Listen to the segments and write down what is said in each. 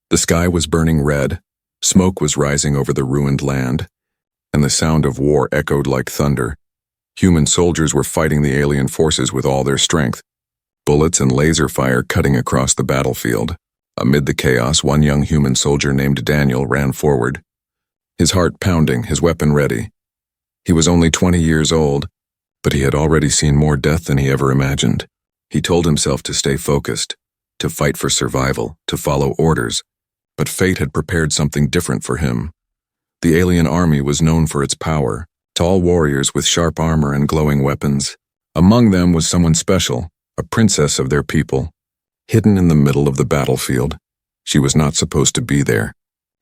The sky was burning red, smoke was rising over the ruined land, and the sound of war echoed like thunder. Human soldiers were fighting the alien forces with all their strength, bullets and laser fire cutting across the battlefield. Amid the chaos, one young human soldier named Daniel ran forward, his heart pounding, his weapon ready. He was only 20 years old, but he had already seen more death than he ever imagined. He told himself to stay focused, to fight for survival, to follow orders, but fate had prepared something different for him. The alien army was known for its power, tall warriors with sharp armor and glowing weapons. Among them was someone special, a princess of their people, hidden in the middle of the battlefield. She was not supposed to be there,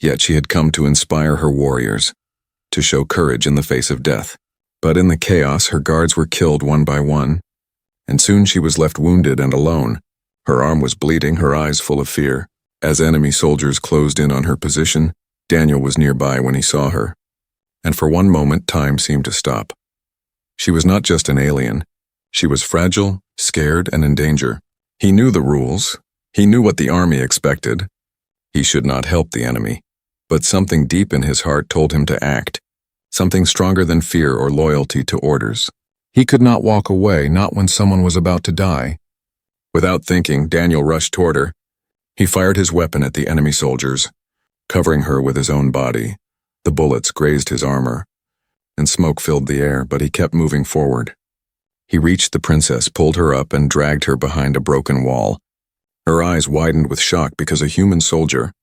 yet she had come to inspire her warriors, to show courage in the face of death. But in the chaos, her guards were killed one by one, and soon she was left wounded and alone. Her arm was bleeding, her eyes full of fear. As enemy soldiers closed in on her position, Daniel was nearby when he saw her, and for one moment time seemed to stop. She was not just an alien. She was fragile, scared, and in danger. He knew the rules. He knew what the army expected. He should not help the enemy. But something deep in his heart told him to act, something stronger than fear or loyalty to orders. He could not walk away, not when someone was about to die. Without thinking, Daniel rushed toward her. He fired his weapon at the enemy soldiers, covering her with his own body. The bullets grazed his armor, and smoke filled the air, but he kept moving forward. He reached the princess, pulled her up, and dragged her behind a broken wall. Her eyes widened with shock because a human soldier,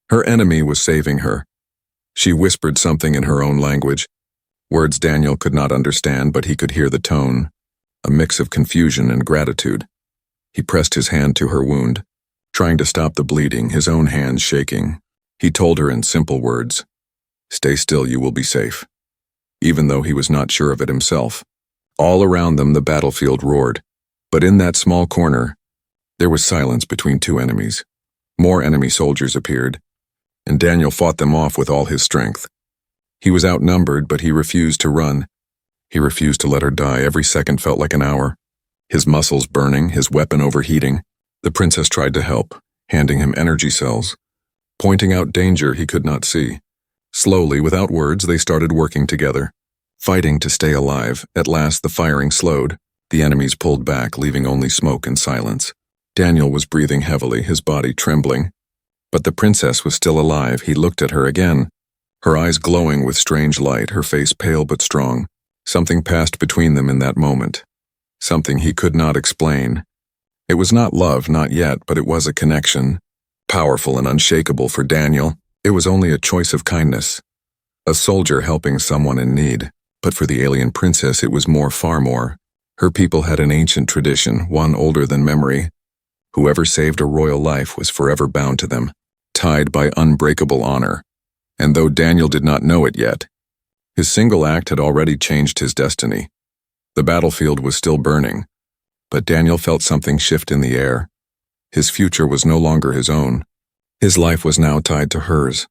her enemy, was saving her. She whispered something in her own language, words Daniel could not understand, but he could hear the tone, a mix of confusion and gratitude. He pressed his hand to her wound, trying to stop the bleeding, his own hands shaking. He told her in simple words, "Stay still, you will be safe," even though he was not sure of it himself. All around them the battlefield roared, but in that small corner, there was silence between two enemies. More enemy soldiers appeared, and Daniel fought them off with all his strength. He was outnumbered, but he refused to run. He refused to let her die. Every second felt like an hour. His muscles burning, his weapon overheating. The princess tried to help, handing him energy cells, pointing out danger he could not see. Slowly, without words, they started working together, fighting to stay alive. At last, the firing slowed. The enemies pulled back, leaving only smoke and silence. Daniel was breathing heavily, his body trembling. But the princess was still alive. He looked at her again, her eyes glowing with strange light, her face pale but strong. Something passed between them in that moment, something he could not explain. It was not love, not yet, but it was a connection, powerful and unshakable for Daniel. It was only a choice of kindness, a soldier helping someone in need. But for the alien princess, it was more, far more. Her people had an ancient tradition, one older than memory. Whoever saved a royal life was forever bound to them, tied by unbreakable honor. And though Daniel did not know it yet, his single act had already changed his destiny. The battlefield was still burning, but Daniel felt something shift in the air. His future was no longer his own. His life was now tied to hers,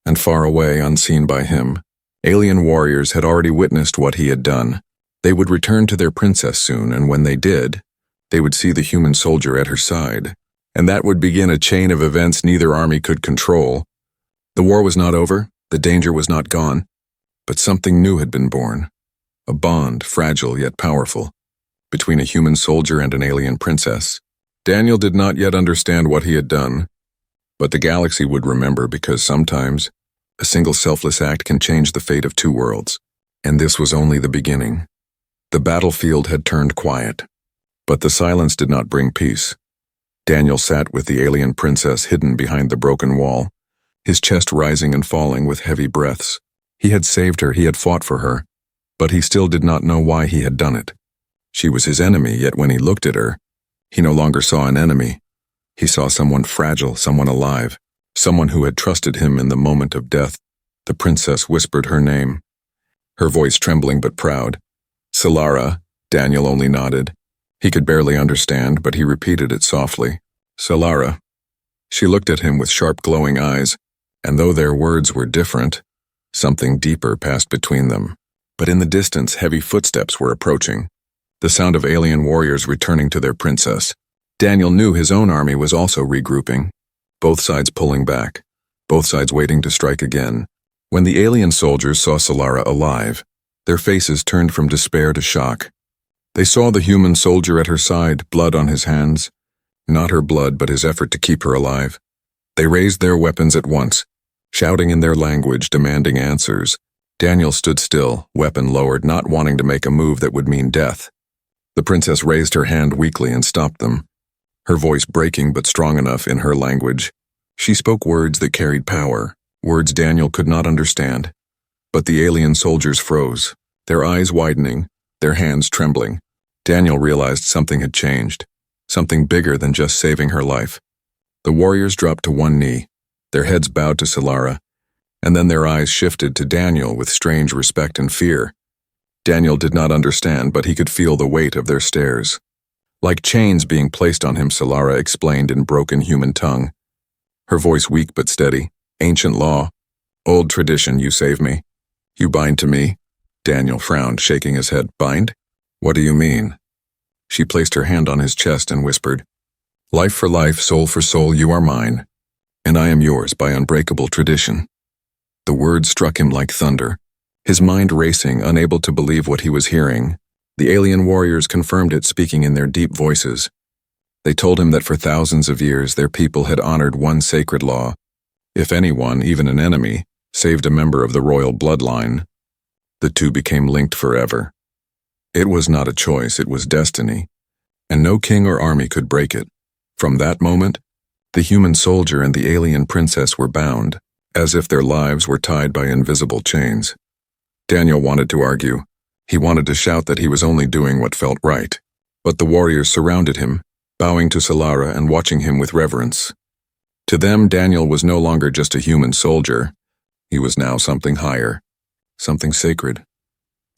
and far away, unseen by him, alien warriors had already witnessed what he had done. They would return to their princess soon, and when they did, they would see the human soldier at her side, and that would begin a chain of events neither army could control. The war was not over, the danger was not gone, but something new had been born. A bond, fragile yet powerful, between a human soldier and an alien princess. Daniel did not yet understand what he had done, but the galaxy would remember, because sometimes a single selfless act can change the fate of two worlds. And this was only the beginning. The battlefield had turned quiet, but the silence did not bring peace. Daniel sat with the alien princess hidden behind the broken wall, his chest rising and falling with heavy breaths. He had saved her, he had fought for her, but he still did not know why he had done it. She was his enemy, yet when he looked at her, he no longer saw an enemy. He saw someone fragile, someone alive, someone who had trusted him in the moment of death. The princess whispered her name, her voice trembling but proud. "Solara." Daniel only nodded. He could barely understand, but he repeated it softly. "Solara." She looked at him with sharp, glowing eyes, and though their words were different, something deeper passed between them. But in the distance, heavy footsteps were approaching, the sound of alien warriors returning to their princess. Daniel knew his own army was also regrouping, both sides pulling back, both sides waiting to strike again. When the alien soldiers saw Solara alive, their faces turned from despair to shock. They saw the human soldier at her side, blood on his hands. Not her blood, but his effort to keep her alive. They raised their weapons at once, shouting in their language, demanding answers. Daniel stood still, weapon lowered, not wanting to make a move that would mean death. The princess raised her hand weakly and stopped them, her voice breaking but strong enough in her language. She spoke words that carried power, words Daniel could not understand. But the alien soldiers froze, their eyes widening, their hands trembling. Daniel realized something had changed, something bigger than just saving her life. The warriors dropped to one knee, their heads bowed to Solara, and then their eyes shifted to Daniel with strange respect and fear. Daniel did not understand, but he could feel the weight of their stares. Like chains being placed on him, Solara explained in broken human tongue. Her voice weak but steady. Ancient law. Old tradition, you save me. You bind to me. Daniel frowned, shaking his head. Bind? What do you mean? She placed her hand on his chest and whispered, Life for life, soul for soul, you are mine, and I am yours by unbreakable tradition. The words struck him like thunder, his mind racing, unable to believe what he was hearing. The alien warriors confirmed it, speaking in their deep voices. They told him that for thousands of years their people had honored one sacred law. If anyone, even an enemy, saved a member of the royal bloodline, the two became linked forever. It was not a choice, it was destiny, and no king or army could break it. From that moment, the human soldier and the alien princess were bound, as if their lives were tied by invisible chains. Daniel wanted to argue. He wanted to shout that he was only doing what felt right. But the warriors surrounded him, bowing to Solara and watching him with reverence. To them, Daniel was no longer just a human soldier. He was now something higher, something sacred.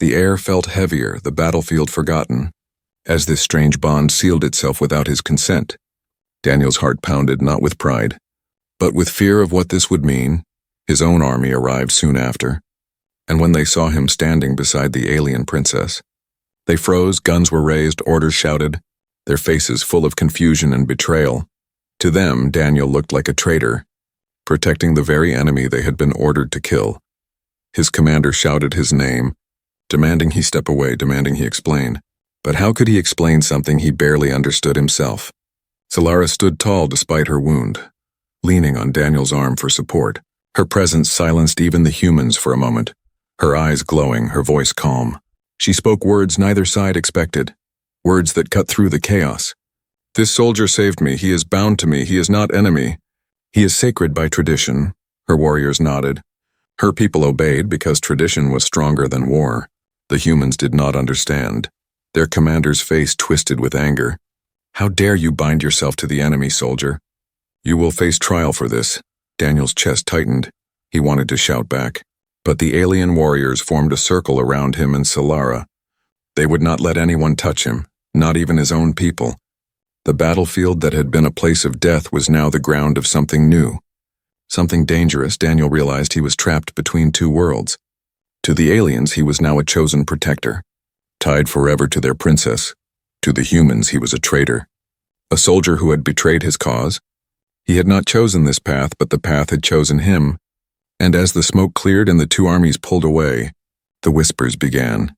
The air felt heavier, the battlefield forgotten, as this strange bond sealed itself without his consent. Daniel's heart pounded, not with pride, but with fear of what this would mean. His own army arrived soon after, and when they saw him standing beside the alien princess, they froze, guns were raised, orders shouted, their faces full of confusion and betrayal. To them, Daniel looked like a traitor, protecting the very enemy they had been ordered to kill. His commander shouted his name, demanding he step away, demanding he explain. But how could he explain something he barely understood himself? Solara stood tall despite her wound, leaning on Daniel's arm for support. Her presence silenced even the humans for a moment, her eyes glowing, her voice calm. She spoke words neither side expected, words that cut through the chaos. This soldier saved me, he is bound to me, he is not enemy. He is sacred by tradition. Her warriors nodded. Her people obeyed because tradition was stronger than war. The humans did not understand. Their commander's face twisted with anger. How dare you bind yourself to the enemy, soldier? You will face trial for this. Daniel's chest tightened. He wanted to shout back. But the alien warriors formed a circle around him and Solara. They would not let anyone touch him, not even his own people. The battlefield that had been a place of death was now the ground of something new. Something dangerous. Daniel realized he was trapped between two worlds. To the aliens, he was now a chosen protector, tied forever to their princess. To the humans, he was a traitor, a soldier who had betrayed his cause. He had not chosen this path, but the path had chosen him. And as the smoke cleared and the two armies pulled away, the whispers began.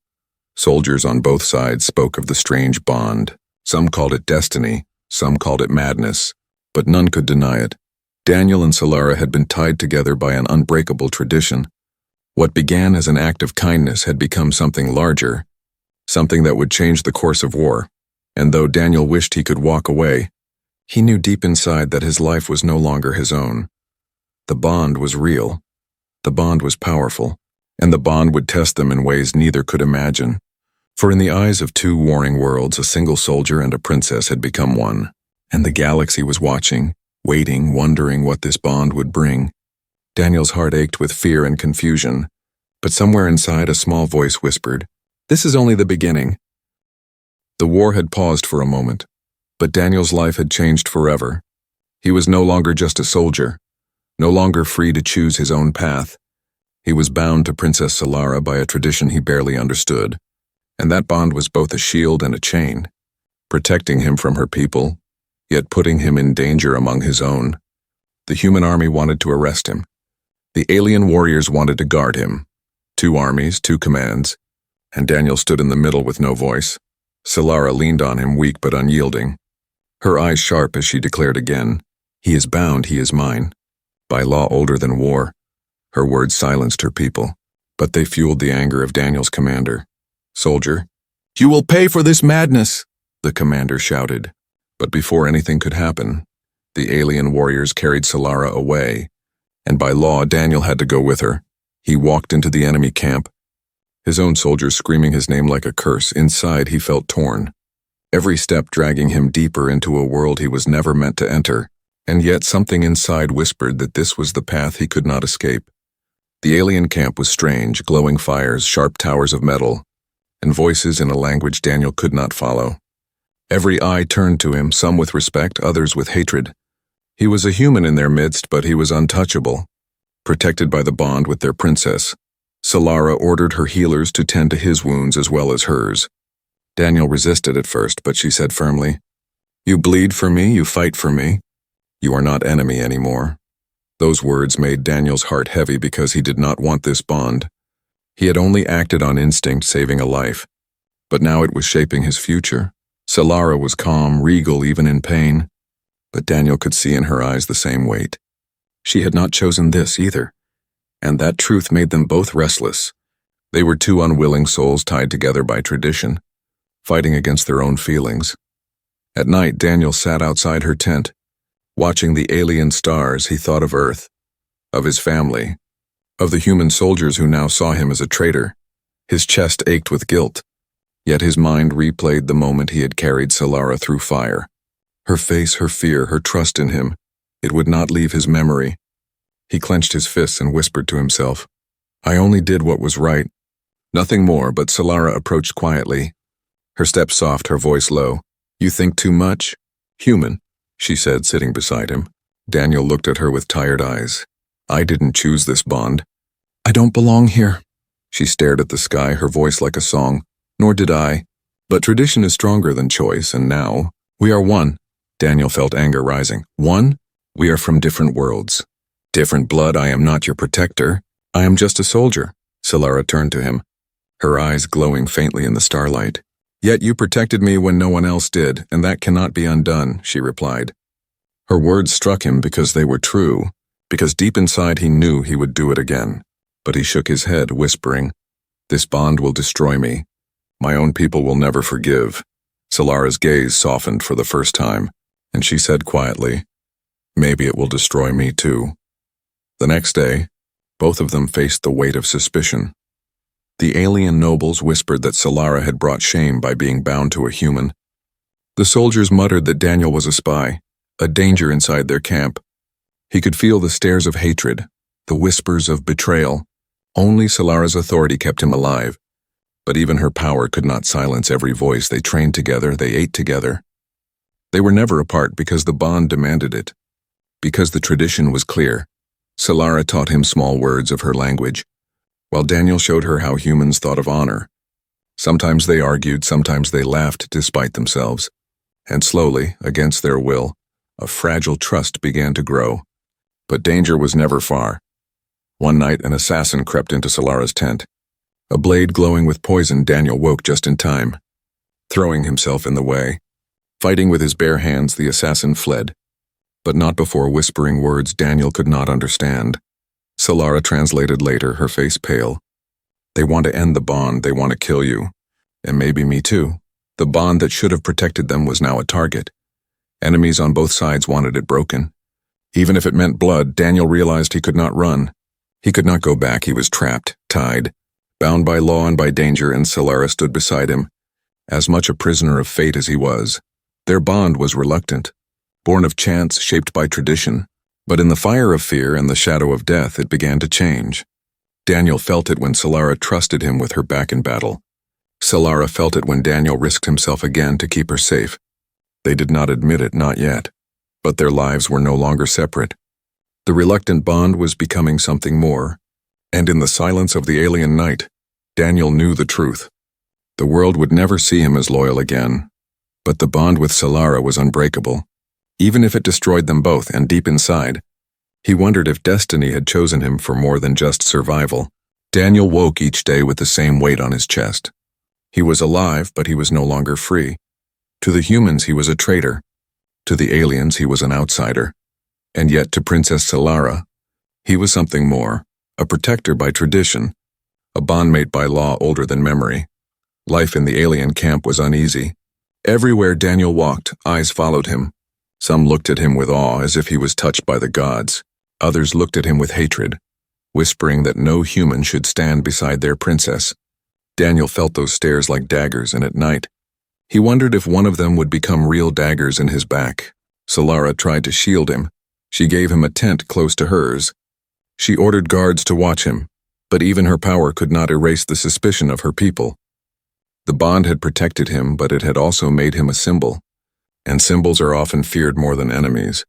Soldiers on both sides spoke of the strange bond. Some called it destiny, some called it madness, but none could deny it. Daniel and Solara had been tied together by an unbreakable tradition. What began as an act of kindness had become something larger, something that would change the course of war. And though Daniel wished he could walk away, he knew deep inside that his life was no longer his own. The bond was real. The bond was powerful, and the bond would test them in ways neither could imagine. For in the eyes of two warring worlds, a single soldier and a princess had become one, and the galaxy was watching, waiting, wondering what this bond would bring. Daniel's heart ached with fear and confusion, but somewhere inside a small voice whispered, "This is only the beginning." The war had paused for a moment, but Daniel's life had changed forever. He was no longer just a soldier, no longer free to choose his own path. He was bound to Princess Solara by a tradition he barely understood, and that bond was both a shield and a chain, protecting him from her people, yet putting him in danger among his own. The human army wanted to arrest him. The alien warriors wanted to guard him. 2 armies, 2 commands, and Daniel stood in the middle with no voice. Solara leaned on him, weak but unyielding. Her eyes sharp as she declared again, "He is bound, he is mine. By law older than war." Her words silenced her people, but they fueled the anger of Daniel's commander. "Soldier, you will pay for this madness," the commander shouted. But before anything could happen, the alien warriors carried Solara away, and by law Daniel had to go with her. He walked into the enemy camp, his own soldiers screaming his name like a curse. Inside he felt torn, every step dragging him deeper into a world he was never meant to enter, and yet something inside whispered that this was the path he could not escape. The alien camp was strange, glowing fires, sharp towers of metal, and voices in a language Daniel could not follow. Every eye turned to him, some with respect, others with hatred. He was a human in their midst, but he was untouchable, protected by the bond with their princess. Solara ordered her healers to tend to his wounds as well as hers. Daniel resisted at first, but she said firmly, "You bleed for me, you fight for me. You are not enemy anymore." Those words made Daniel's heart heavy because he did not want this bond. He had only acted on instinct, saving a life, but now it was shaping his future. Solara was calm, regal even in pain, but Daniel could see in her eyes the same weight. She had not chosen this either, and that truth made them both restless. They were 2 unwilling souls tied together by tradition, fighting against their own feelings. At night, Daniel sat outside her tent. Watching the alien stars, he thought of Earth, of his family, of the human soldiers who now saw him as a traitor. His chest ached with guilt, yet his mind replayed the moment he had carried Solara through fire. Her face, her fear, her trust in him, it would not leave his memory. He clenched his fists and whispered to himself, "I only did what was right." Nothing more, but Solara approached quietly, her step soft, her voice low. "You think too much? Human," she said, sitting beside him. Daniel looked at her with tired eyes. "I didn't choose this bond. I don't belong here." She stared at the sky, her voice like a song. "Nor did I. But tradition is stronger than choice, and now we are one." Daniel felt anger rising. "One? We are from different worlds. Different blood. I am not your protector. I am just a soldier." Solara turned to him, her eyes glowing faintly in the starlight. "Yet you protected me when no one else did, and that cannot be undone," she replied. Her words struck him because they were true, because deep inside he knew he would do it again. But he shook his head, whispering, "This bond will destroy me. My own people will never forgive." Solara's gaze softened for the first time, and she said quietly, "Maybe it will destroy me too." The next day, both of them faced the weight of suspicion. The alien nobles whispered that Solara had brought shame by being bound to a human. The soldiers muttered that Daniel was a spy, a danger inside their camp. He could feel the stares of hatred, the whispers of betrayal. Only Solara's authority kept him alive, but even her power could not silence every voice. They trained together, they ate together. They were never apart because the bond demanded it, because the tradition was clear. Solara taught him small words of her language, while Daniel showed her how humans thought of honor. Sometimes they argued, sometimes they laughed despite themselves, and slowly, against their will, a fragile trust began to grow. But danger was never far. One night, an assassin crept into Solara's tent. A blade glowing with poison, Daniel woke just in time, throwing himself in the way. Fighting with his bare hands, the assassin fled, but not before whispering words Daniel could not understand. Solara translated later, her face pale. "They want to end the bond, they want to kill you. And maybe me too." The bond that should have protected them was now a target. Enemies on both sides wanted it broken. Even if it meant blood, Daniel realized he could not run. He could not go back. He was trapped, tied, bound by law and by danger, and Solara stood beside him, as much a prisoner of fate as he was. Their bond was reluctant, born of chance, shaped by tradition. But in the fire of fear and the shadow of death, it began to change. Daniel felt it when Solara trusted him with her back in battle. Solara felt it when Daniel risked himself again to keep her safe. They did not admit it, not yet, but their lives were no longer separate. The reluctant bond was becoming something more, and in the silence of the alien night, Daniel knew the truth. The world would never see him as loyal again, but the bond with Solara was unbreakable. Even if it destroyed them both, and deep inside, He wondered if destiny had chosen him for more than just survival. Daniel woke each day with the same weight on his chest. He was alive, but he was no longer free. To the humans, he was a traitor. To the aliens, he was an outsider. And yet, to Princess Solara, he was something more, a protector by tradition, a bondmate by law older than memory. Life in the alien camp was uneasy. Everywhere Daniel walked, eyes followed him. Some looked at him with awe as if he was touched by the gods. Others looked at him with hatred, whispering that no human should stand beside their princess. Daniel felt those stares like daggers, and at night, he wondered if one of them would become real daggers in his back. Solara tried to shield him. She gave him a tent close to hers. She ordered guards to watch him, but even her power could not erase the suspicion of her people. The bond had protected him, but it had also made him a symbol, and symbols are often feared more than enemies.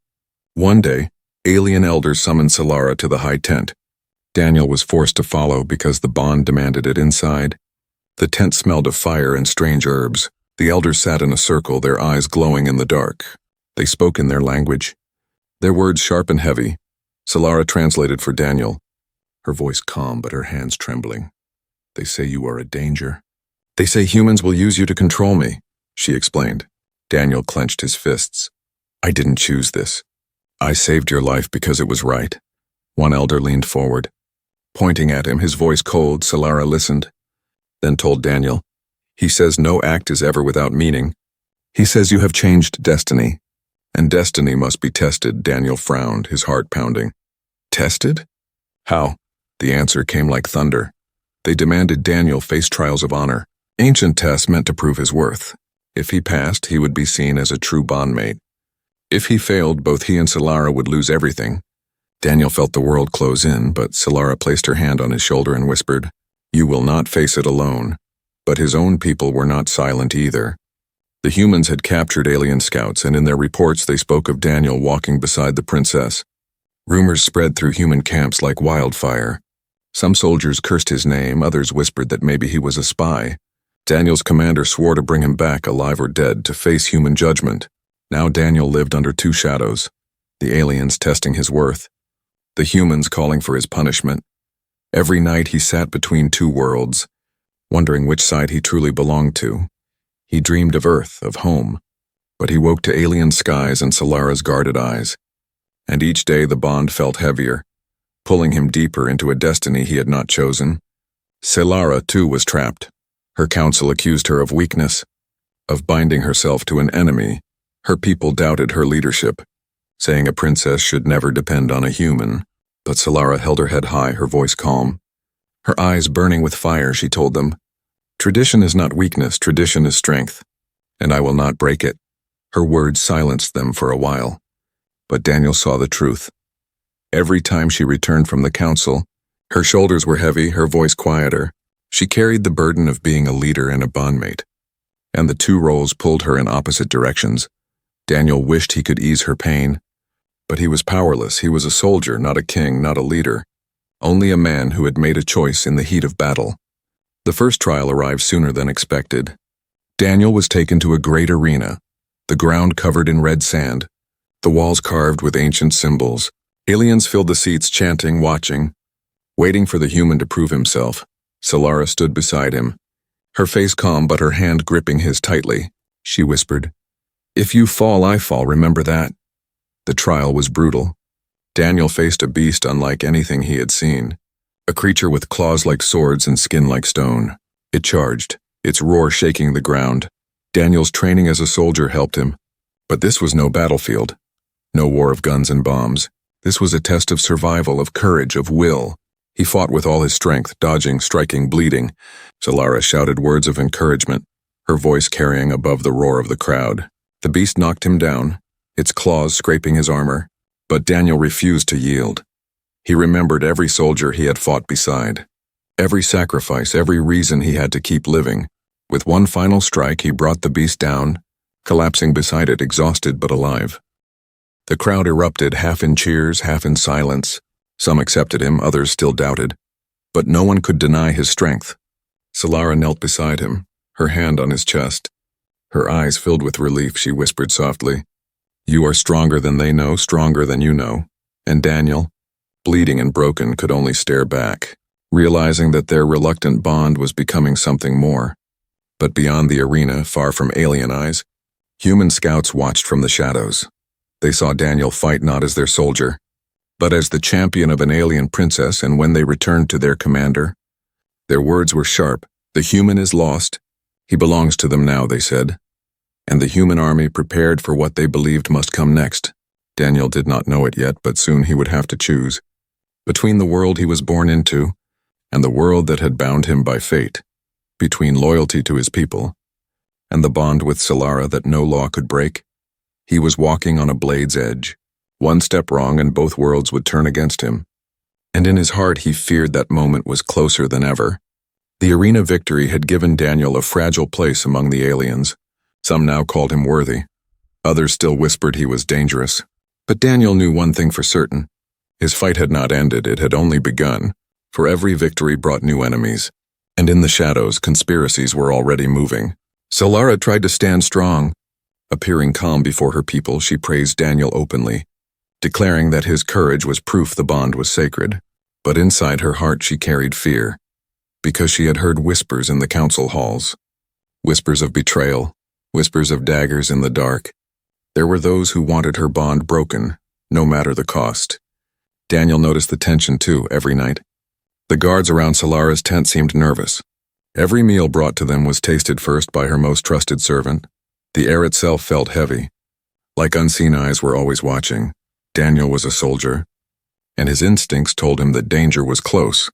One day, alien elders summoned Solara to the high tent. Daniel was forced to follow because the bond demanded it inside. The tent smelled of fire and strange herbs. The elders sat in a circle, their eyes glowing in the dark. They spoke in their language, their words sharp and heavy. Solara translated for Daniel, her voice calm but her hands trembling. "They say you are a danger. They say humans will use you to control me," she explained. Daniel clenched his fists. "I didn't choose this. I saved your life because it was right." One elder leaned forward. Pointing at him, his voice cold, Solara listened, then told Daniel, "He says no act is ever without meaning. He says you have changed destiny, and destiny must be tested." Daniel frowned, his heart pounding. "Tested? How?" The answer came like thunder. They demanded Daniel face trials of honor, ancient tests meant to prove his worth. If he passed, he would be seen as a true bondmate. If he failed, both he and Solara would lose everything. Daniel felt the world close in, but Solara placed her hand on his shoulder and whispered, "You will not face it alone." But his own people were not silent either. The humans had captured alien scouts, and in their reports they spoke of Daniel walking beside the princess. Rumors spread through human camps like wildfire. Some soldiers cursed his name, others whispered that maybe he was a spy. Daniel's commander swore to bring him back, alive or dead, to face human judgment. Now Daniel lived under two shadows, the aliens testing his worth, the humans calling for his punishment. Every night he sat between two worlds, wondering which side he truly belonged to. He dreamed of Earth, of home, but he woke to alien skies and Solara's guarded eyes. And each day the bond felt heavier, pulling him deeper into a destiny he had not chosen. Solara, too, was trapped. Her council accused her of weakness, of binding herself to an enemy. Her people doubted her leadership, saying a princess should never depend on a human. But Solara held her head high, her voice calm. Her eyes burning with fire, she told them, "Tradition is not weakness, tradition is strength, and I will not break it." Her words silenced them for a while, but Daniel saw the truth. Every time she returned from the council, her shoulders were heavy, her voice quieter. She carried the burden of being a leader and a bondmate, and the two roles pulled her in opposite directions. Daniel wished he could ease her pain, but he was powerless. He was a soldier, not a king, not a leader, only a man who had made a choice in the heat of battle. The first trial arrived sooner than expected. Daniel was taken to a great arena, the ground covered in red sand, the walls carved with ancient symbols. Aliens filled the seats, chanting, watching, waiting for the human to prove himself. Solara stood beside him, her face calm but her hand gripping his tightly. She whispered, "If you fall, I fall, remember that." The trial was brutal. Daniel faced a beast unlike anything he had seen, a creature with claws like swords and skin like stone. It charged, its roar shaking the ground. Daniel's training as a soldier helped him, but this was no battlefield, no war of guns and bombs. This was a test of survival, of courage, of will. He fought with all his strength, dodging, striking, bleeding. Solara shouted words of encouragement, her voice carrying above the roar of the crowd. The beast knocked him down, its claws scraping his armor, but Daniel refused to yield. He remembered every soldier he had fought beside, every sacrifice, every reason he had to keep living. With one final strike, he brought the beast down, collapsing beside it, exhausted but alive. The crowd erupted, half in cheers, half in silence. Some accepted him, others still doubted. But no one could deny his strength. Solara knelt beside him, her hand on his chest. Her eyes filled with relief, she whispered softly, "You are stronger than they know, stronger than you know, And Daniel, bleeding and broken, could only stare back, realizing that their reluctant bond was becoming something more. But beyond the arena, far from alien eyes, human scouts watched from the shadows. They saw Daniel fight not as their soldier, but as the champion of an alien princess, and when they returned to their commander, their words were sharp. The human is lost. He belongs to them now, they said. And the human army prepared for what they believed must come next. Daniel did not know it yet, but soon he would have to choose between the world he was born into and the world that had bound him by fate, between loyalty to his people and the bond with Solara that no law could break. He was walking on a blade's edge. One step wrong and both worlds would turn against him. And in his heart he feared that moment was closer than ever. The arena victory had given Daniel a fragile place among the aliens. Some now called him worthy. Others still whispered he was dangerous. But Daniel knew one thing for certain. His fight had not ended, it had only begun, for every victory brought new enemies. And in the shadows, conspiracies were already moving. Solara tried to stand strong. Appearing calm before her people, she praised Daniel openly, declaring that his courage was proof the bond was sacred. But inside her heart she carried fear, because she had heard whispers in the council halls. Whispers of betrayal, whispers of daggers in the dark. There were those who wanted her bond broken, no matter the cost. Daniel noticed the tension too, every night. The guards around Solara's tent seemed nervous. Every meal brought to them was tasted first by her most trusted servant. The air itself felt heavy. Like unseen eyes were always watching. Daniel was a soldier, and his instincts told him that danger was close.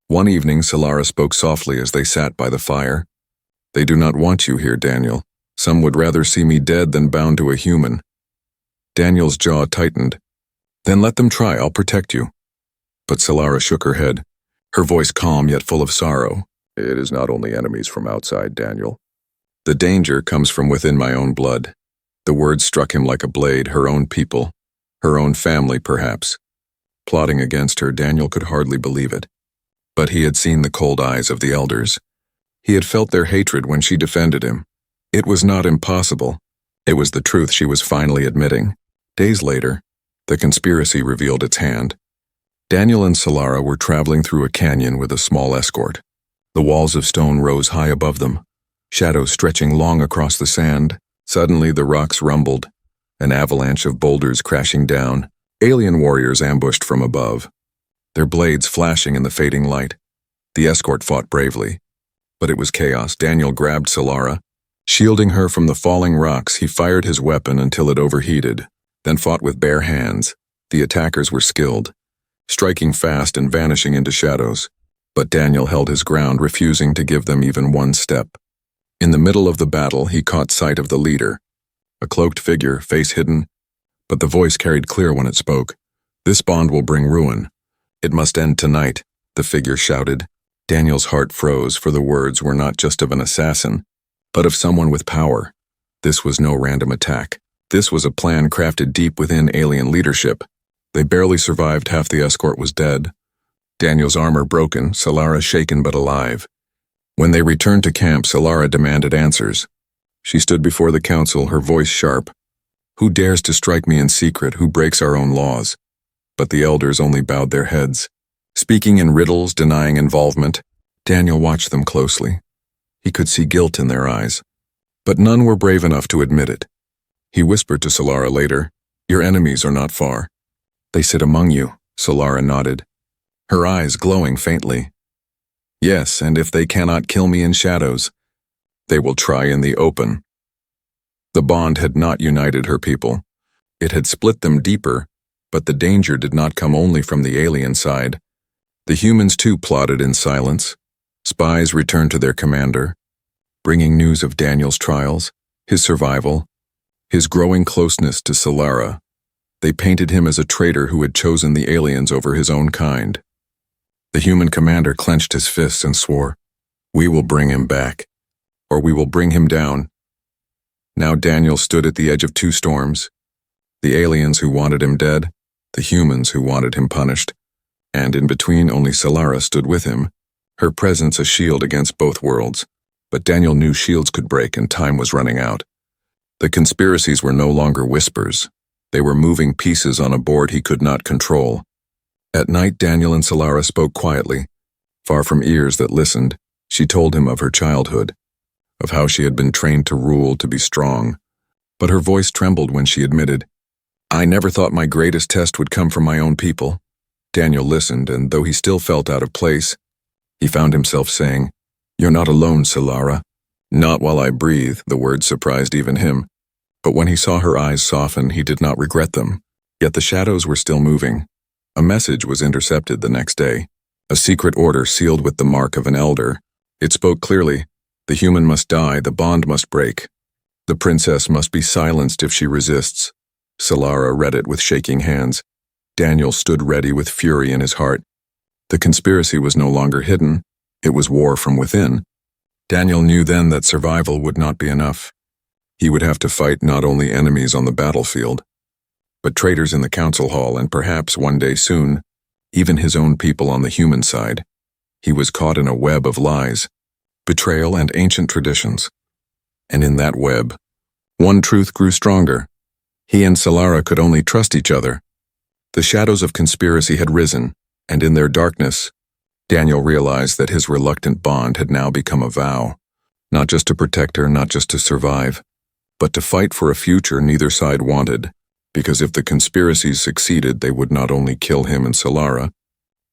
One evening, Solara spoke softly as they sat by the fire. "They do not want you here, Daniel. Some would rather see me dead than bound to a human." Daniel's jaw tightened. "Then let them try, I'll protect you." But Solara shook her head, her voice calm yet full of sorrow. "It is not only enemies from outside, Daniel. The danger comes from within my own blood." The words struck him like a blade. Her own people, her own family perhaps, plotting against her. Daniel could hardly believe it. But he had seen the cold eyes of the elders. He had felt their hatred when she defended him. It was not impossible. It was the truth she was finally admitting. Days later, the conspiracy revealed its hand. Daniel and Solara were traveling through a canyon with a small escort. The walls of stone rose high above them, shadows stretching long across the sand. Suddenly the rocks rumbled, an avalanche of boulders crashing down, alien warriors ambushed from above, their blades flashing in the fading light. The escort fought bravely, but it was chaos. Daniel grabbed Solara. Shielding her from the falling rocks, he fired his weapon until it overheated, then fought with bare hands. The attackers were skilled, striking fast and vanishing into shadows. But Daniel held his ground, refusing to give them even one step. In the middle of the battle, he caught sight of the leader, a cloaked figure, face hidden, but the voice carried clear when it spoke. "This bond will bring ruin. It must end tonight," the figure shouted. Daniel's heart froze, for the words were not just of an assassin, but of someone with power. This was no random attack. This was a plan crafted deep within alien leadership. They barely survived. Half the escort was dead. Daniel's armor broken, Solara shaken but alive. When they returned to camp, Solara demanded answers. She stood before the council, her voice sharp. "Who dares to strike me in secret? Who breaks our own laws?" But the elders only bowed their heads, speaking in riddles, denying involvement. Daniel watched them closely. He could see guilt in their eyes, but none were brave enough to admit it. He whispered to Solara later, "Your enemies are not far. They sit among you." Solara nodded, her eyes glowing faintly. "Yes, and if they cannot kill me in shadows, they will try in the open." The bond had not united her people. It had split them deeper, but the danger did not come only from the alien side. The humans too plotted in silence. Spies returned to their commander, bringing news of Daniel's trials, his survival, his growing closeness to Solara. They painted him as a traitor who had chosen the aliens over his own kind. The human commander clenched his fists and swore, "We will bring him back, or we will bring him down." Now Daniel stood at the edge of two storms, the aliens who wanted him dead, the humans who wanted him punished, and in between only Solara stood with him, her presence a shield against both worlds. But Daniel knew shields could break and time was running out. The conspiracies were no longer whispers. They were moving pieces on a board he could not control. At night, Daniel and Solara spoke quietly. Far from ears that listened, she told him of her childhood, of how she had been trained to rule, to be strong. But her voice trembled when she admitted, "I never thought my greatest test would come from my own people." Daniel listened, and though he still felt out of place, he found himself saying, "You're not alone, Solara." "Not while I breathe," the words surprised even him. But when he saw her eyes soften, he did not regret them. Yet the shadows were still moving. A message was intercepted the next day, a secret order sealed with the mark of an elder. It spoke clearly, the human must die, the bond must break. The princess must be silenced if she resists. Solara read it with shaking hands. Daniel stood ready with fury in his heart. The conspiracy was no longer hidden, it was war from within. Daniel knew then that survival would not be enough. He would have to fight not only enemies on the battlefield, but traitors in the council hall, and perhaps one day soon, even his own people on the human side. He was caught in a web of lies, betrayal, and ancient traditions. And in that web, one truth grew stronger. He and Solara could only trust each other. The shadows of conspiracy had risen, and in their darkness, Daniel realized that his reluctant bond had now become a vow, not just to protect her, not just to survive, but to fight for a future neither side wanted, because if the conspiracies succeeded, they would not only kill him and Solara,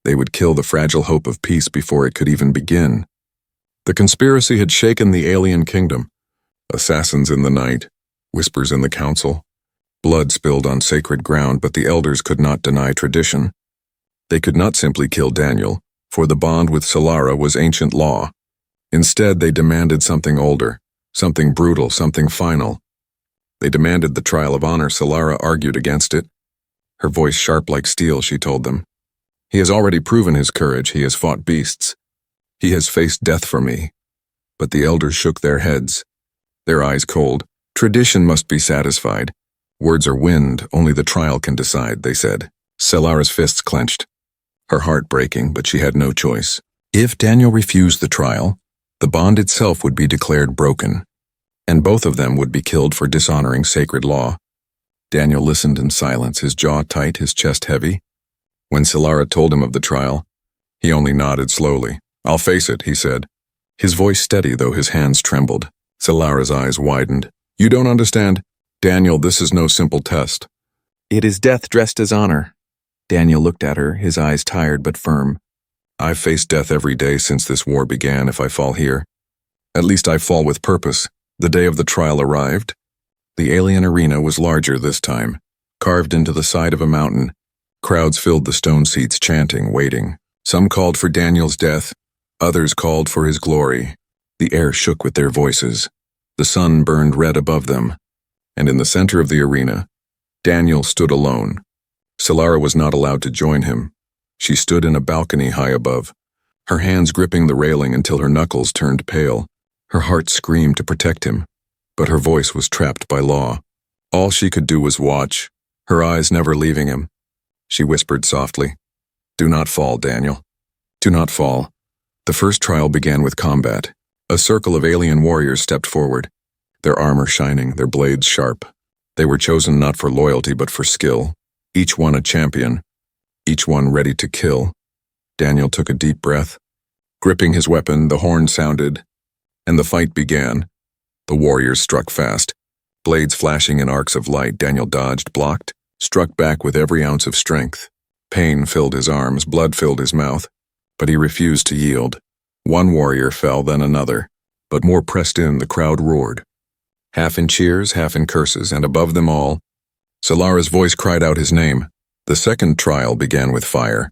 they would kill the fragile hope of peace before it could even begin. The conspiracy had shaken the alien kingdom. Assassins in the night, whispers in the council, blood spilled on sacred ground, but the elders could not deny tradition. They could not simply kill Daniel, for the bond with Solara was ancient law. Instead, they demanded something older, something brutal, something final. They demanded the trial of honor. Solara argued against it. Her voice sharp like steel, she told them. "He has already proven his courage. He has fought beasts. He has faced death for me." But the elders shook their heads, their eyes cold. "Tradition must be satisfied. Words are wind, only the trial can decide," they said. Solara's fists clenched, her heart breaking, but she had no choice. If Daniel refused the trial, the bond itself would be declared broken, and both of them would be killed for dishonoring sacred law. Daniel listened in silence, his jaw tight, his chest heavy. When Solara told him of the trial, he only nodded slowly. "I'll face it," he said, his voice steady though his hands trembled. Solara's eyes widened. "You don't understand. Daniel, this is no simple test. It is death dressed as honor." Daniel looked at her, his eyes tired but firm. "I've faced death every day since this war began. If I fall here, at least I fall with purpose." The day of the trial arrived. The alien arena was larger this time, carved into the side of a mountain. Crowds filled the stone seats, chanting, waiting. Some called for Daniel's death, others called for his glory. The air shook with their voices. The sun burned red above them, and in the center of the arena, Daniel stood alone. Solara was not allowed to join him. She stood in a balcony high above, her hands gripping the railing until her knuckles turned pale. Her heart screamed to protect him, but her voice was trapped by law. All she could do was watch, her eyes never leaving him. She whispered softly, "Do not fall, Daniel. Do not fall." The first trial began with combat. A circle of alien warriors stepped forward, their armor shining, their blades sharp. They were chosen not for loyalty but for skill, each one a champion, each one ready to kill. Daniel took a deep breath. Gripping his weapon, the horn sounded, and the fight began. The warriors struck fast, blades flashing in arcs of light. Daniel dodged, blocked, struck back with every ounce of strength. Pain filled his arms, blood filled his mouth, but he refused to yield. One warrior fell, then another, but more pressed in. The crowd roared, half in cheers, half in curses, and above them all, Solara's voice cried out his name. The second trial began with fire.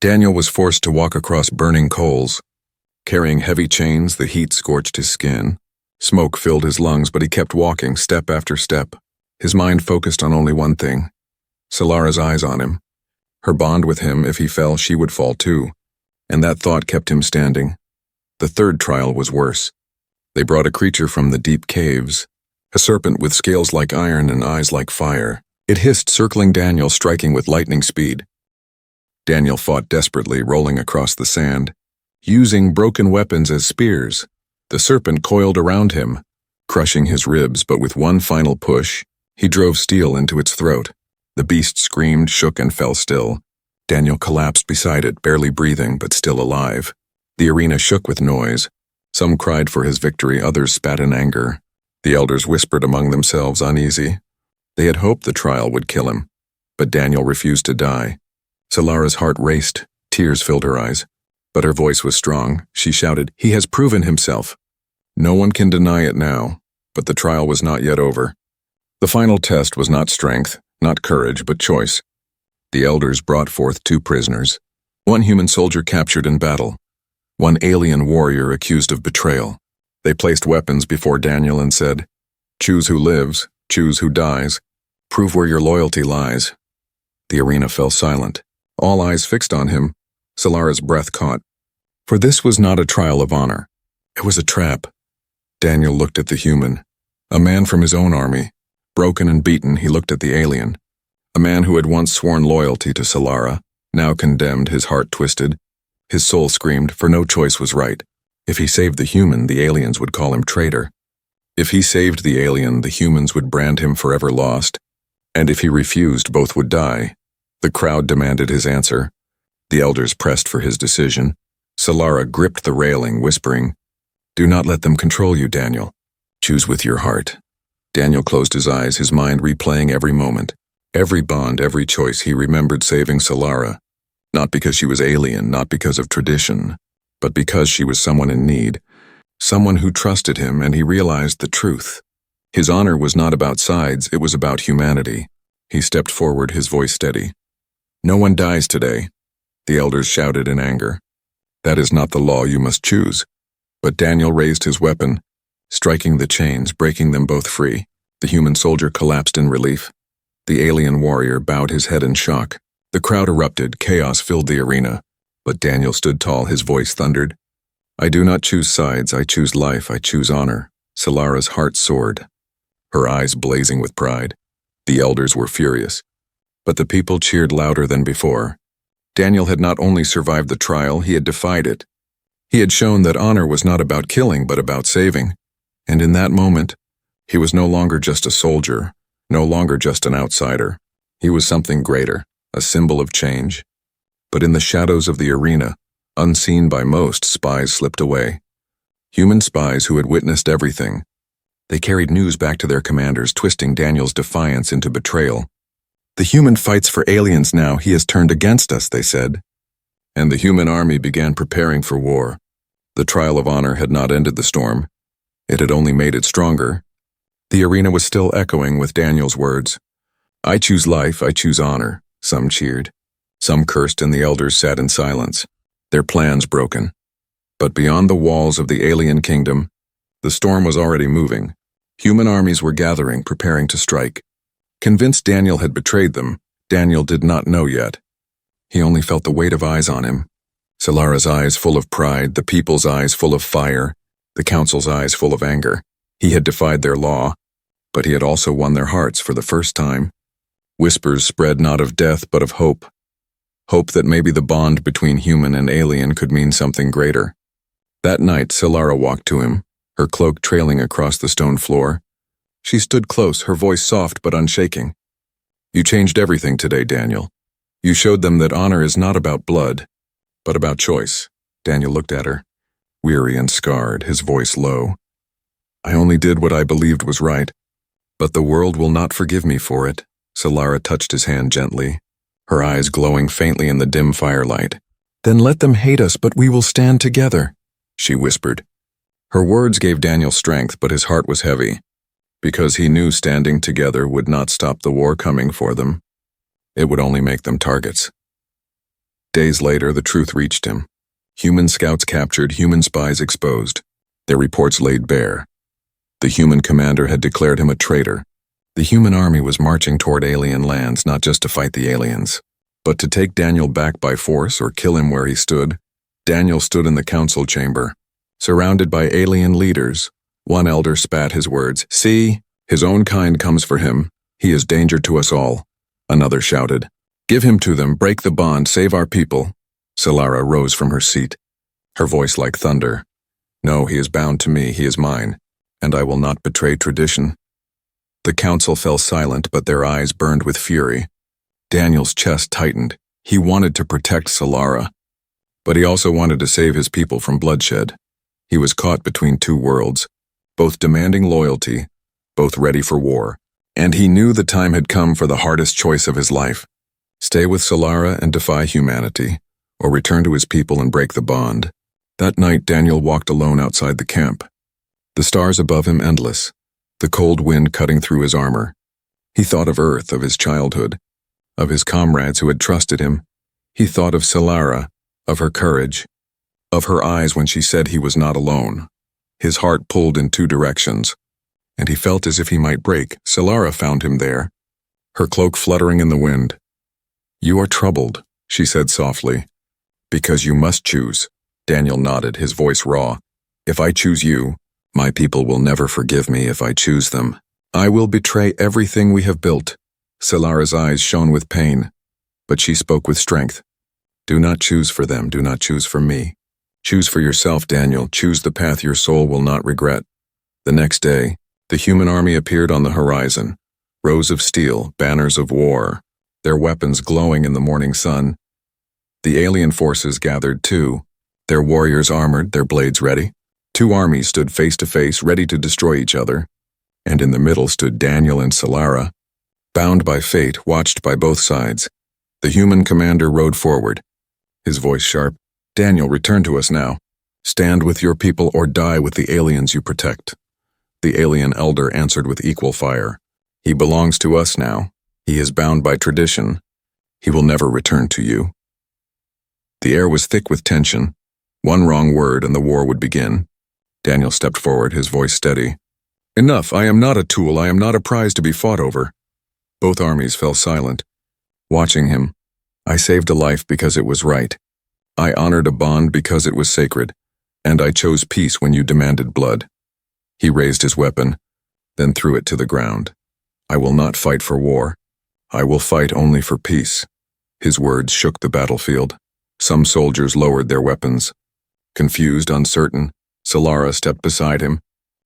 Daniel was forced to walk across burning coals. Carrying heavy chains, the heat scorched his skin. Smoke filled his lungs, but he kept walking, step after step. His mind focused on only one thing, Solara's eyes on him. Her bond with him, if he fell, she would fall too. And that thought kept him standing. The third trial was worse. They brought a creature from the deep caves, a serpent with scales like iron and eyes like fire. It hissed, circling Daniel, striking with lightning speed. Daniel fought desperately, rolling across the sand, using broken weapons as spears. The serpent coiled around him, crushing his ribs, but with one final push, he drove steel into its throat. The beast screamed, shook, and fell still. Daniel collapsed beside it, barely breathing, but still alive. The arena shook with noise. Some cried for his victory, others spat in anger. The elders whispered among themselves, uneasy. They had hoped the trial would kill him, but Daniel refused to die. Solara's heart raced, tears filled her eyes. But her voice was strong. She shouted, "He has proven himself." No one can deny it now, but the trial was not yet over. The final test was not strength, not courage, but choice. The elders brought forth 2 prisoners, one human soldier captured in battle, one alien warrior accused of betrayal. They placed weapons before Daniel and said, "Choose who lives, choose who dies, prove where your loyalty lies." The arena fell silent, all eyes fixed on him. Solara's breath caught. For this was not a trial of honor. It was a trap. Daniel looked at the human, a man from his own army. Broken and beaten, he looked at the alien, a man who had once sworn loyalty to Solara, now condemned, his heart twisted. His soul screamed, for no choice was right. If he saved the human, the aliens would call him traitor. If he saved the alien, the humans would brand him forever lost. And if he refused, both would die. The crowd demanded his answer. The elders pressed for his decision. Solara gripped the railing, whispering, "Do not let them control you, Daniel. Choose with your heart." Daniel closed his eyes, his mind replaying every moment. Every bond, every choice. He remembered saving Solara, not because she was alien, not because of tradition, but because she was someone in need, someone who trusted him, and he realized the truth. His honor was not about sides, it was about humanity. He stepped forward, his voice steady. "No one dies today," the elders shouted in anger. "That is not the law, you must choose." But Daniel raised his weapon, striking the chains, breaking them both free. The human soldier collapsed in relief. The alien warrior bowed his head in shock. The crowd erupted, chaos filled the arena. But Daniel stood tall, his voice thundered. "I do not choose sides, I choose life, I choose honor." Solara's heart soared, her eyes blazing with pride. The elders were furious, but the people cheered louder than before. Daniel had not only survived the trial, he had defied it. He had shown that honor was not about killing, but about saving. And in that moment, he was no longer just a soldier, no longer just an outsider. He was something greater, a symbol of change. But in the shadows of the arena, unseen by most, spies slipped away. Human spies who had witnessed everything. They carried news back to their commanders, twisting Daniel's defiance into betrayal. "The human fights for aliens now, he has turned against us," they said. And the human army began preparing for war. The trial of honor had not ended the storm. It had only made it stronger. The arena was still echoing with Daniel's words. "I choose life, I choose honor." Some cheered. Some cursed, and the elders sat in silence, their plans broken. But beyond the walls of the alien kingdom, the storm was already moving. Human armies were gathering, preparing to strike. Convinced Daniel had betrayed them, Daniel did not know yet. He only felt the weight of eyes on him. Solara's eyes full of pride, the people's eyes full of fire, the council's eyes full of anger. He had defied their law, but he had also won their hearts for the first time. Whispers spread not of death, but of hope. Hope that maybe the bond between human and alien could mean something greater. That night, Solara walked to him, her cloak trailing across the stone floor. She stood close, her voice soft but unshaking. "You changed everything today, Daniel. You showed them that honor is not about blood, but about choice." Daniel looked at her, weary and scarred, his voice low. "I only did what I believed was right, but the world will not forgive me for it." Solara touched his hand gently, her eyes glowing faintly in the dim firelight. "Then let them hate us, but we will stand together," she whispered. Her words gave Daniel strength, but his heart was heavy, because he knew standing together would not stop the war coming for them. It would only make them targets. Days later, the truth reached him. Human scouts captured, human spies exposed. Their reports laid bare. The human commander had declared him a traitor. The human army was marching toward alien lands, not just to fight the aliens, but to take Daniel back by force or kill him where he stood. Daniel stood in the council chamber, surrounded by alien leaders. One elder spat his words. "See, his own kind comes for him. He is danger to us all." Another shouted, "Give him to them, break the bond, save our people." Solara rose from her seat, her voice like thunder. "No, he is bound to me, he is mine, and I will not betray tradition." The council fell silent, but their eyes burned with fury. Daniel's chest tightened. He wanted to protect Solara, but he also wanted to save his people from bloodshed. He was caught between two worlds, both demanding loyalty, both ready for war. And he knew the time had come for the hardest choice of his life. Stay with Solara and defy humanity, or return to his people and break the bond. That night, Daniel walked alone outside the camp. The stars above him endless, the cold wind cutting through his armor. He thought of Earth, of his childhood, of his comrades who had trusted him. He thought of Solara, of her courage, of her eyes when she said he was not alone. His heart pulled in two directions, and he felt as if he might break. Solara found him there, her cloak fluttering in the wind. "You are troubled," she said softly. "Because you must choose." Daniel nodded, his voice raw. "If I choose you, my people will never forgive me if I choose them. I will betray everything we have built." Solara's eyes shone with pain, but she spoke with strength. "Do not choose for them, do not choose for me. Choose for yourself, Daniel. Choose the path your soul will not regret." The next day, the human army appeared on the horizon, rows of steel, banners of war, their weapons glowing in the morning sun. The alien forces gathered too, their warriors armored, their blades ready. Two armies stood face to face, ready to destroy each other, and in the middle stood Daniel and Solara, bound by fate, watched by both sides. The human commander rode forward, his voice sharp. "Daniel, return to us now. Stand with your people or die with the aliens you protect." The alien elder answered with equal fire. "He belongs to us now. He is bound by tradition. He will never return to you." The air was thick with tension. One wrong word and the war would begin. Daniel stepped forward, his voice steady. "Enough, I am not a tool, I am not a prize to be fought over." Both armies fell silent, watching him. "I saved a life because it was right. I honored a bond because it was sacred, and I chose peace when you demanded blood." He raised his weapon, then threw it to the ground. "I will not fight for war. I will fight only for peace." His words shook the battlefield. Some soldiers lowered their weapons. Confused, uncertain, Solara stepped beside him,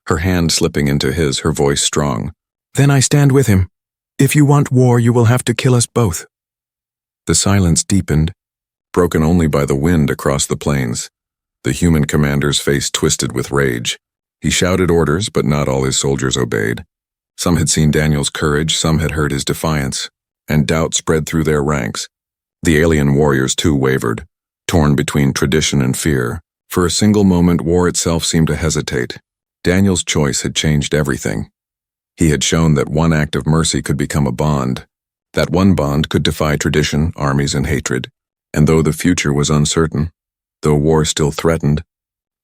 her hand slipping into his, her voice strong. "Then I stand with him. If you want war, you will have to kill us both." The silence deepened, broken only by the wind across the plains. The human commander's face twisted with rage. He shouted orders, but not all his soldiers obeyed. Some had seen Daniel's courage, some had heard his defiance, and doubt spread through their ranks. The alien warriors too wavered, torn between tradition and fear. For a single moment, war itself seemed to hesitate. Daniel's choice had changed everything. He had shown that one act of mercy could become a bond, that one bond could defy tradition, armies, and hatred. And though the future was uncertain, though war still threatened,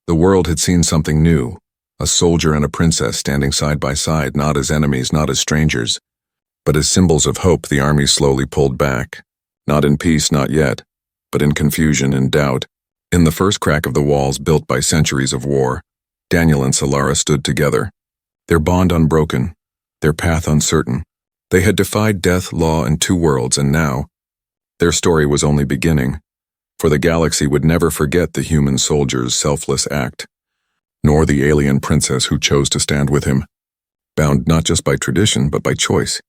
the world had seen something new, a soldier and a princess standing side by side, not as enemies, not as strangers, but as symbols of hope. The army slowly pulled back, not in peace, not yet, but in confusion and doubt. In the first crack of the walls built by centuries of war, Daniel and Solara stood together, their bond unbroken, their path uncertain. They had defied death, law, and two worlds, and now, their story was only beginning, for the galaxy would never forget the human soldier's selfless act, nor the alien princess who chose to stand with him, bound not just by tradition but by choice.